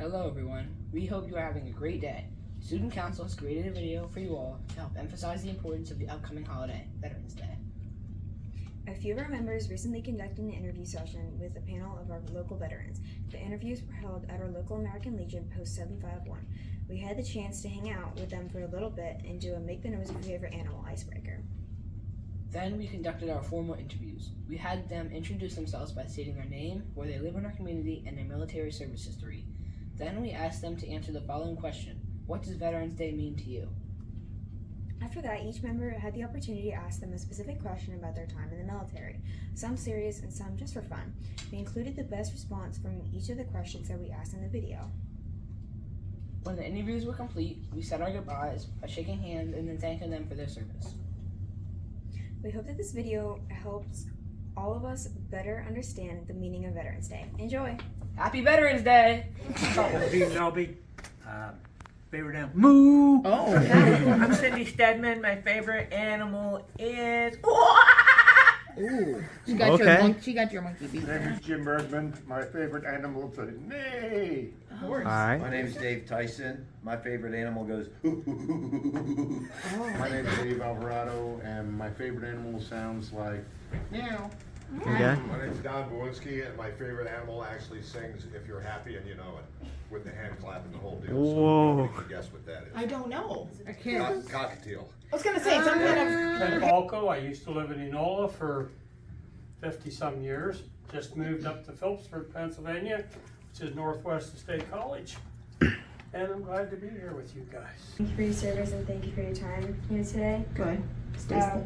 Hello everyone, we hope you are having a great day. Student Council has created a video for you all to help emphasize the importance of the upcoming holiday, Veterans Day. A few of our members recently conducted an interview session with a panel of our local veterans. The interviews were held at our local American Legion Post 751. We had the chance to hang out with them for a little bit and do a make the nose of your favorite animal icebreaker. Then we conducted our formal interviews. We had them introduce themselves by stating their name, where they live in our community, and their military service history. Then we asked them to answer the following question: what does Veterans Day mean to you? After that, each member had the opportunity to ask them a specific question about their time in the military, some serious and some just for fun. We included the best response from each of the questions that we asked in the video. When the interviews were complete, we said our goodbyes by shaking hands and then thanking them for their service. We hope that this video helps all of us better understand the meaning of Veterans Day. Enjoy! Happy Veterans Day! Shelby. Favorite animal? Moo! Oh! I'm Cindy Stedman. My favorite animal is. Ooh. She got Okay. she got your monkey beat. My name is Jim Bergman. My favorite animal is a neigh. All right. My name is Dave Tyson. My favorite animal goes. My name is Dave Alvarado, and my favorite animal sounds like meow. Okay. My name's Don Bowinski, and my favorite animal actually sings "If You're Happy and You Know It" with the hand clap and the whole deal. Whoa. So nobody can guess what that is. I don't know. I can't. Cockatiel. I was gonna say some kind of. Ben Balco. I used to live in Enola for 50-some years. Just moved up to Phillipsburg, Pennsylvania, which is northwest of State College. And I'm glad to be here with you guys. Thank you for your service and thank you for your time here today. Good.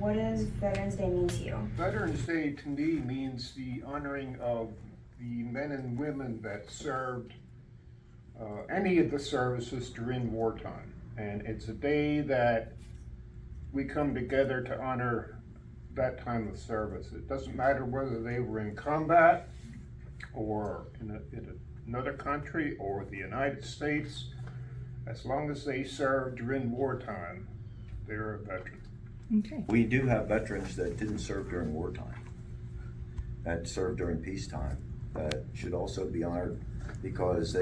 What does Veterans Day mean to you? Veterans Day to me means the honoring of the men and women that served any of the services during wartime. And it's a day that we come together to honor that time of service. It doesn't matter whether they were in combat or in another country or the United States. As long as they served during wartime, they're a veteran. Okay. We do have veterans that didn't serve during wartime, that served during peacetime, that should also be honored because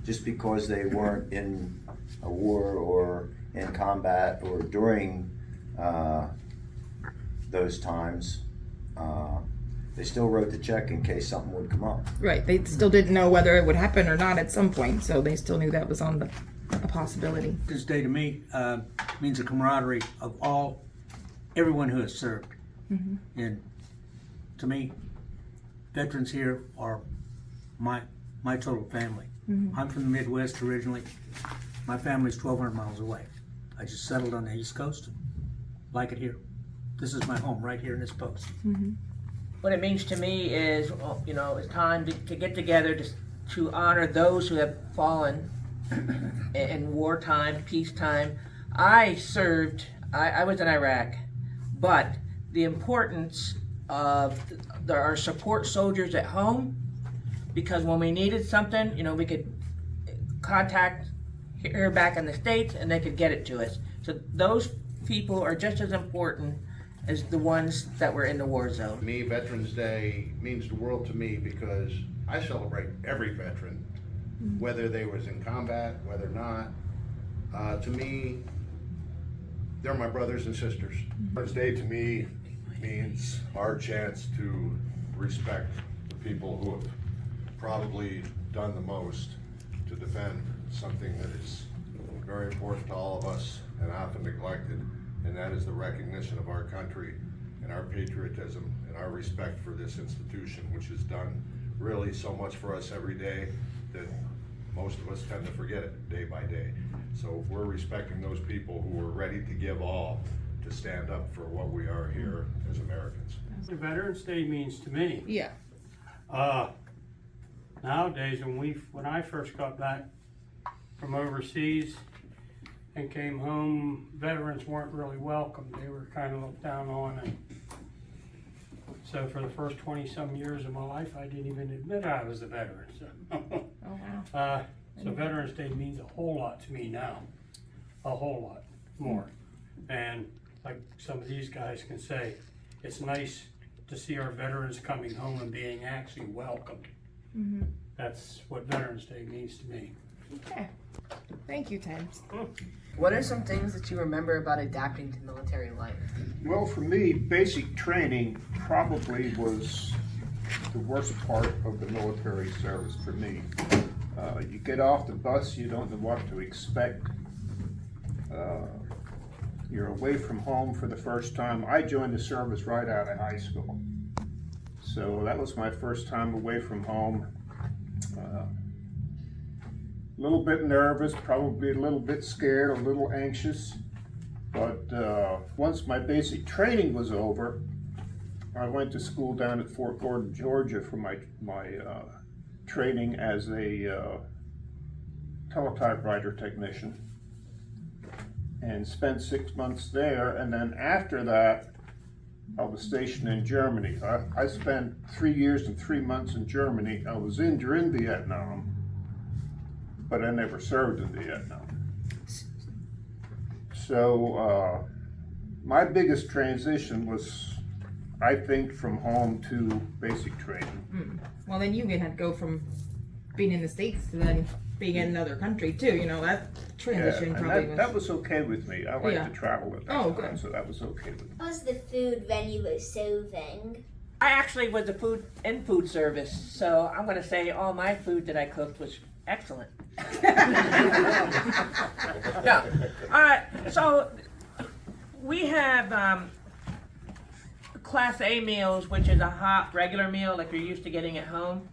just because they weren't in a war or in combat or during those times, they still wrote the check in case something would come up. Right. They still didn't know whether it would happen or not at some point, so they still knew that was on a possibility. This day to me means the camaraderie of everyone who has served. And to me, veterans here are my total family. I'm from the Midwest originally. My family's 1,200 miles away. I just settled on the East Coast. Like it here. This is my home right here in this post. What it means to me is, it's time to get together to honor those who have fallen in wartime, peacetime. I served. I was in Iraq, but the importance of our support soldiers at home, because when we needed something, we could contact here back in the States and they could get it to us. So those people are just as important as the ones that were in the war zone. To me, Veterans Day means the world to me because I celebrate every veteran, whether they was in combat, whether not. To me, they're my brothers and sisters. Veterans Day to me means our chance to respect the people who have probably done the most to defend something that is very important to all of us and often neglected, and that is the recognition of our country and our patriotism and our respect for this institution, which has done really so much for us every day that most of us tend to forget it day by day. So we're respecting those people who are ready to give all to stand up for what we are here as Americans. What Veterans Day means to me. Yeah. Nowadays, when I first got back from overseas and came home, veterans weren't really welcome. They were kind of looked down on. And so for the first 20-some years of my life, I didn't even admit I was a veteran. So, Oh wow. so Veterans Day means a whole lot to me now, a whole lot more. And like some of these guys can say, it's nice to see our veterans coming home and being actually welcomed. Mm-hmm. that's what Veterans Day means to me. Okay. Thank you, Ted. What are some things that you remember about adapting to military life? Well, for me, basic training probably was the worst part of the military service for me. You get off the bus, you don't know what to expect. You're away from home for the first time. I joined the service right out of high school. So that was my first time away from home. A little bit nervous, probably a little bit scared, a little anxious. But once my basic training was over, I went to school down at Fort Gordon, Georgia for my training as a teletypewriter technician, and spent 6 months there. And then after that, I was stationed in Germany. I spent 3 years and 3 months in Germany. I was in during Vietnam, but I never served in Vietnam. So my biggest transition was, I think, from home to basic training. Well, then you had to go from being in the States to then being in another country too. You know, that transition Yeah, and probably that was okay with me. I like Yeah. to travel at that Oh, time, good. so that was okay with me. How was the food when you were serving? I actually was a food service, so I'm gonna say all my food that I cooked was excellent. Yeah. So we have Class A meals, which is a hot regular meal like you're used to getting at home.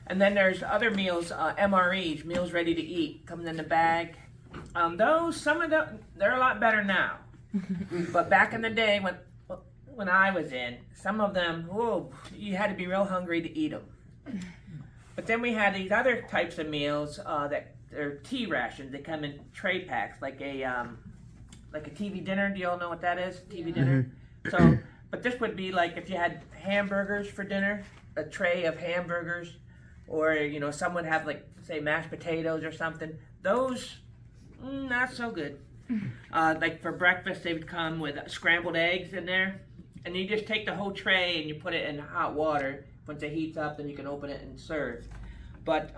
And then there's other meals, MREs, meals ready to eat, comes in the bag. Some of them, they're a lot better now. But back in the day when I was in, some of them, whoa, you had to be real hungry to eat them. But then we had these other types of meals that are tea rations. They come in tray packs, like a TV dinner. Do you all know what that is? TV dinner. So, but this would be like if you had hamburgers for dinner, a tray of hamburgers, or some would have like say mashed potatoes or something. Those, not so good. Like for breakfast, they would come with scrambled eggs in there, and you just take the whole tray and you put it in hot water. Once it heats up, then you can open it and serve. But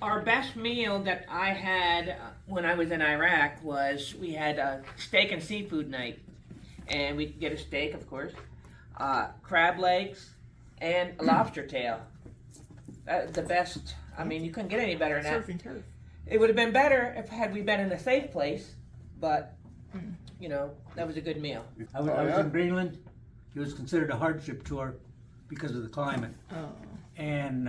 our best meal that I had when I was in Iraq was we had a steak and seafood night, and we'd get a steak, of course, crab legs, and a lobster tail. The best. I mean, you couldn't get any better than that. surf and turf. It would have been better had we been in a safe place, but that was a good meal. I was in Greenland. It was considered a hardship tour because of the climate. Oh. And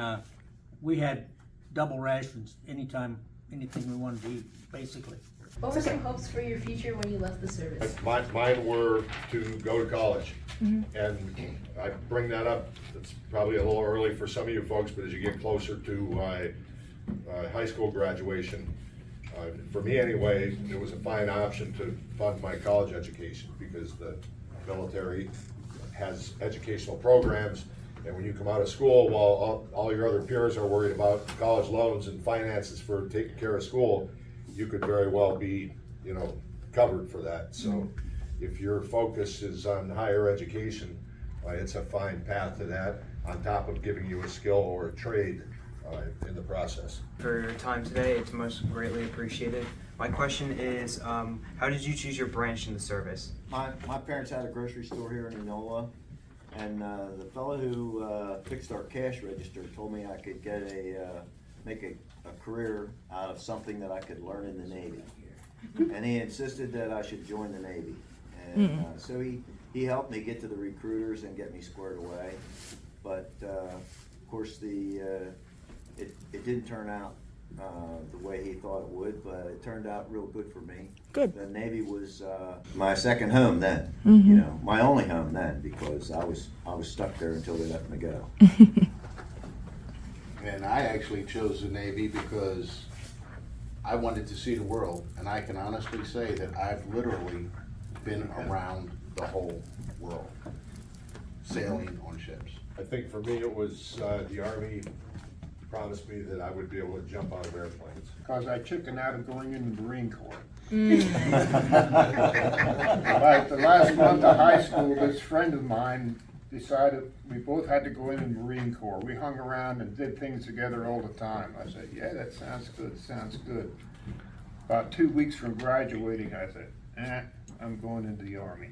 we had double rations anytime, anything we wanted to eat, basically. What were some hopes for your future when you left the service? Mine were to go to college. And I bring that up, it's probably a little early for some of you folks, but as you get closer to high school graduation, for me anyway, it was a fine option to fund my college education because the military has educational programs, and when you come out of school, while all your other peers are worried about college loans and finances for taking care of school, you could very well be, covered for that. So if your focus is on higher education, it's a fine path to that, on top of giving you a skill or a trade in the process. For your time today, it's most greatly appreciated. My question is, how did you choose your branch in the service? My parents had a grocery store here in Enola, and the fellow who fixed our cash register told me I could get make a career out of something that I could learn in the Navy. And he insisted that I should join the Navy. And so he helped me get to the recruiters and get me squared away. But of course it didn't turn out the way he thought it would, but it turned out real good for me. Good. The Navy was my second home then, my only home then, because I was stuck there until they let me go. And I actually chose the Navy because I wanted to see the world, and I can honestly say that I've literally been around the whole world, sailing on ships. I think for me, it was the Army promised me that I would be able to jump out of airplanes. Because I chickened out of going in the Marine Corps. Like the last month of high school, this friend of mine decided we both had to go in the Marine Corps. We hung around and did things together all the time. I said, yeah, that sounds good, sounds good. About 2 weeks from graduating, I said, I'm going into the Army.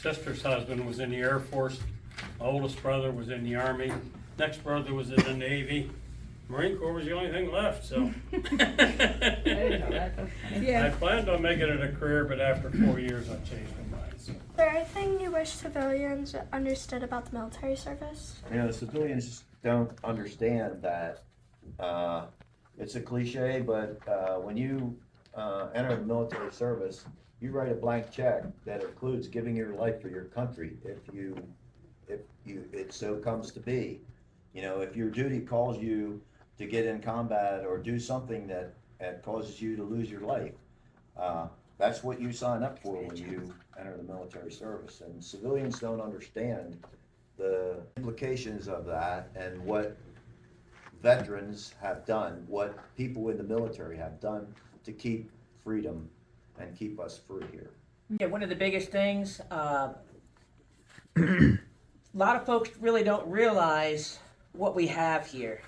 Sister's husband was in the Air Force. My oldest brother was in the Army. Next brother was in the Navy. Marine Corps was the only thing left, so. I planned on making it a career, but after 4 years, I changed my mind. So. Is there anything you wish civilians understood about the military service? You know, the civilians don't understand that, it's a cliche, but, when you, enter the military service, you write a blank check that includes giving your life for your country if it so comes to be. You know, if your duty calls you to get in combat or do something that causes you to lose your life, that's what you sign up for when you enter the military service. And civilians don't understand the implications of that and what veterans have done, what people in the military have done to keep freedom and keep us free here. Yeah, one of the biggest things, a lot of folks really don't realize what we have here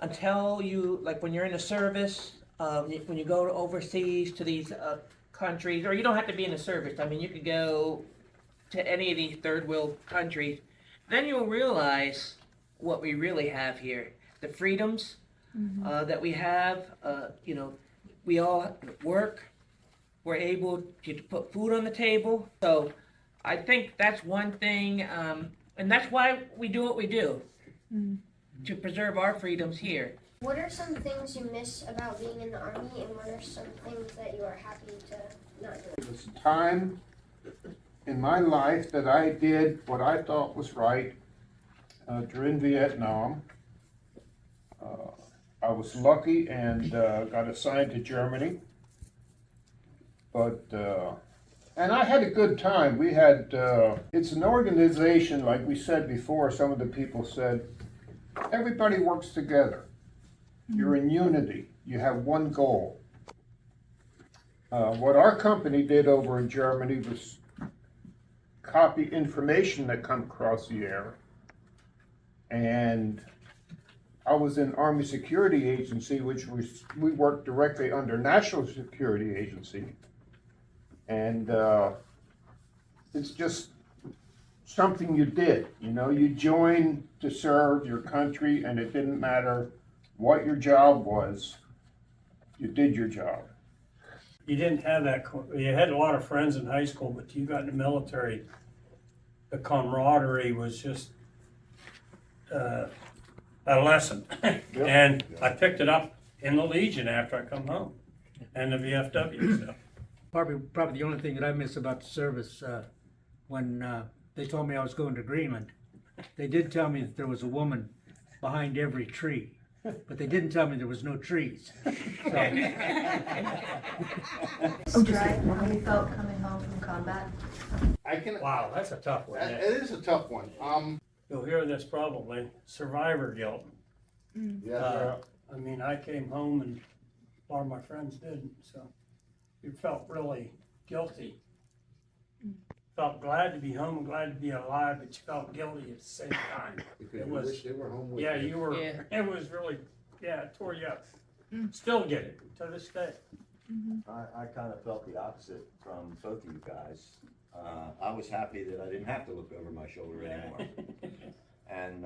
until you, like when you're in the service, when you go to overseas to these countries, or you don't have to be in the service. I mean, you could go to any of these third world countries. Then you'll realize what we really have here. The freedoms that we have, you know, we all work. We're able to put food on the table. So I think that's one thing, and that's why we do what we do, to preserve our freedoms here. What are some things you miss about being in the Army, and what are some things that you are happy to not do? It was a time in my life that I did what I thought was right during Vietnam. I was lucky and got assigned to Germany. But, and I had a good time. We had, it's an organization, like we said before, some of the people said, everybody works together. You're in unity. You have one goal. What our company did over in Germany was copy information that come across the air. And I was in Army Security Agency, which was, we worked directly under National Security Agency. And it's just something you did, you know, you joined to serve your country, and it didn't matter what your job was, you did your job. You didn't have that, you had a lot of friends in high school, but you got in the military, the camaraderie was just a lesson. And I picked it up in the Legion after I come home, and the VFW stuff. Probably the only thing that I miss about the service, when they told me I was going to Greenland, they did tell me that there was a woman behind every tree, but they didn't tell me there was no trees. Describe how you felt coming home from combat. Wow, that's a tough one. It is a tough one. You'll hear this probably, survivor guilt. Yeah. I mean, I came home and a lot of my friends didn't, so you felt really guilty. Felt glad to be home and glad to be alive, but you felt guilty at the same time. Because It you was, wish they were home with yeah, you. you were, Yeah. it was really, yeah, it tore you up. Still get it to this day. I kind of felt the opposite from both of you guys. I was happy that I didn't have to look over my shoulder anymore. And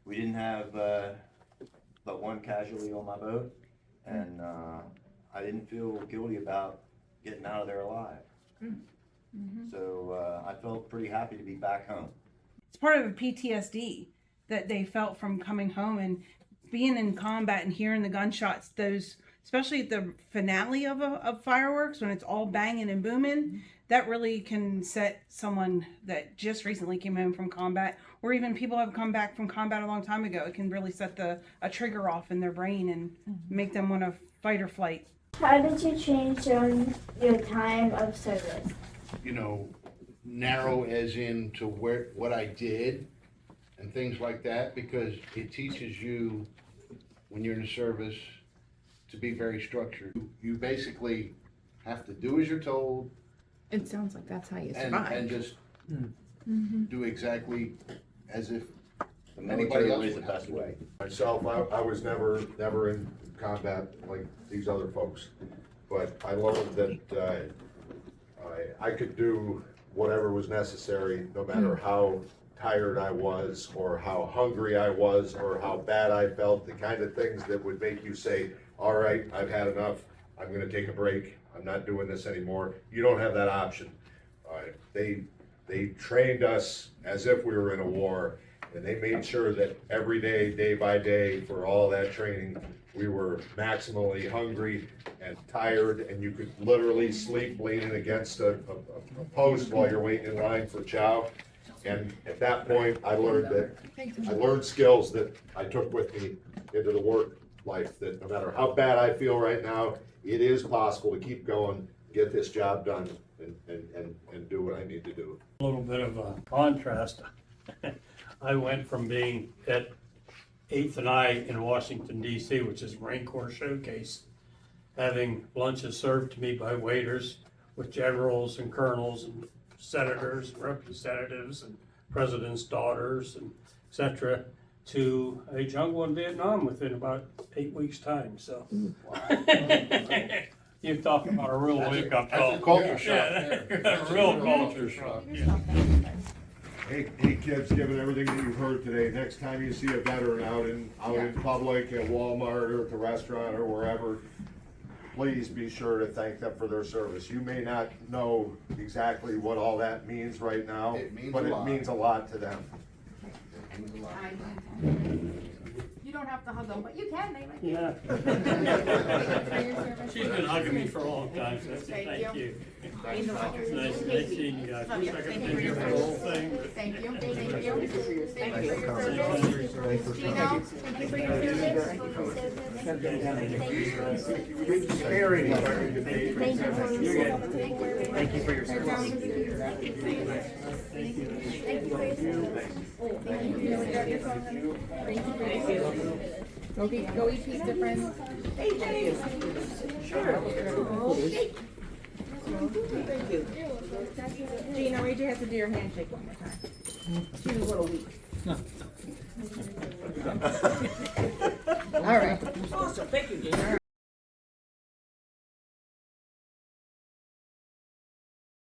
we didn't have but one casualty on my boat, and I didn't feel guilty about getting out of there alive. So I felt pretty happy to be back home. It's part of the PTSD that they felt from coming home and being in combat and hearing the gunshots, those, especially at the finale of fireworks, when it's all banging and booming, that really can set someone that just recently came home from combat, or even people have come back from combat a long time ago. It can really set a trigger off in their brain and make them want to fight or flight. How did you change during your time of service? You know, narrow as in to what I did and things like that, because it teaches you when you're in the service to be very structured. You basically have to do as you're told It sounds like that's how you and survive. just do exactly as if The anybody military else way is would the have best to. way. Myself, I was never in combat like these other folks, but I learned that I could do whatever was necessary, no matter how tired I was, or how hungry I was, or how bad I felt, the kind of things that would make you say, all right, I've had enough, I'm gonna take a break, I'm not doing this anymore. You don't have that option. They trained us as if we were in a war, and they made sure that every day, day by day, for all that training, we were maximally hungry and tired, and you could literally sleep leaning against a post while you're waiting in line for chow. And at that point, I learned skills that I took with me into the work life, that no matter how bad I feel right now, it is possible to keep going, get this job done, and do what I need to do. A little bit of a contrast. I went from being at 8th and I in Washington DC, which is Marine Corps Showcase, having lunches served to me by waiters with generals and colonels and senators, representatives, and presidents' daughters, and et cetera, to a jungle in Vietnam within about 8 weeks' time, so. You talk about a real wake-up call. That's a culture shock Yeah, a real culture shock, yeah. Hey kids, given everything that you've heard today, next time you see a veteran out in public, at Walmart or at the restaurant or wherever, please be sure to thank them for their service. You may not know exactly what all that means right now, It means but a it lot. means a lot to them. It means a lot. You don't have to hug them, but you can, they like Yeah. For your service. She's been hugging me for a long time, so thank you. Nice seeing you guys. Wish I could have been here for the whole thing. Thank you, thank you. Thank you for your service. Gino, thank you for your service. Thank you for your service. Go eat pizza, friends. Hey, James. Sure. Thank you. Gina, we do have to do your handshake one more time. She was a little weak. All right. Awesome, thank you, Gina.